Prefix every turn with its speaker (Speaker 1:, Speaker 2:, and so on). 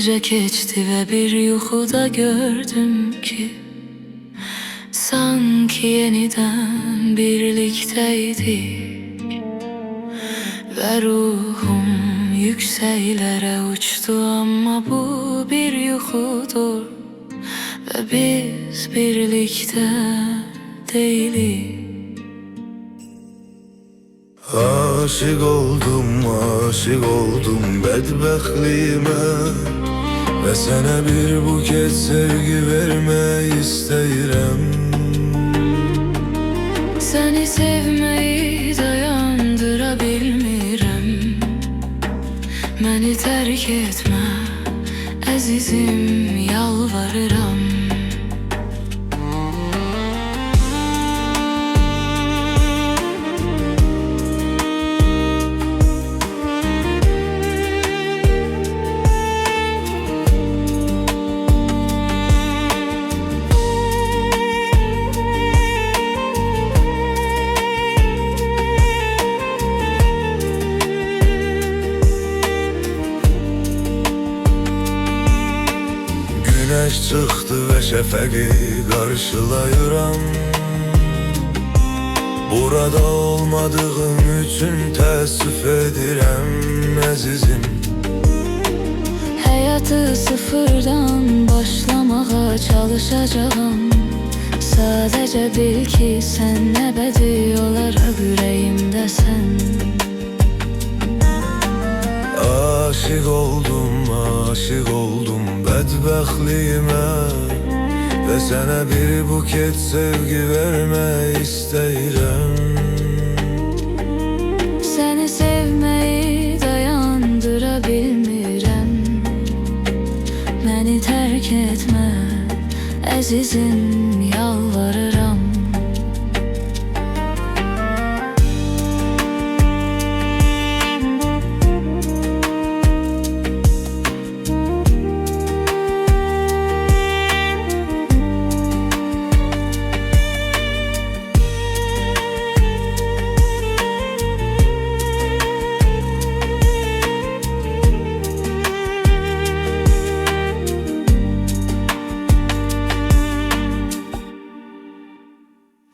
Speaker 1: gece keçdi ve bir yuxuda gördüm ki sanki yeniden birlikteydik ve ruhum yükseklere uçtu. Ama bu bir yuxudur ve biz birlikte değiliz.
Speaker 2: Aşık oldum bədbəxtliyimə ve sənə bir buket sevgi vermək istəyirəm.
Speaker 1: Seni sevmeyi dayandıra bilmirəm. Məni tərk etmə əzizim, yalvarıram.
Speaker 2: Güneş çıxdı və şəfəqi qarşılayıram. Burada olmadığım üçün təəssüf edirəm əzizim.
Speaker 1: Hayatı sıfırdan başlamağa çalışacağım. Sadece bil ki sen ebedi olarak yüreğimdesin.
Speaker 2: Aşık oldum bədbəxtliyimə ve sənə bir buket sevgi vermək istəyirəm.
Speaker 1: Seni sevmeyi dayandıra bilmirəm. Məni tərk etmə əzizim, yalvarıram.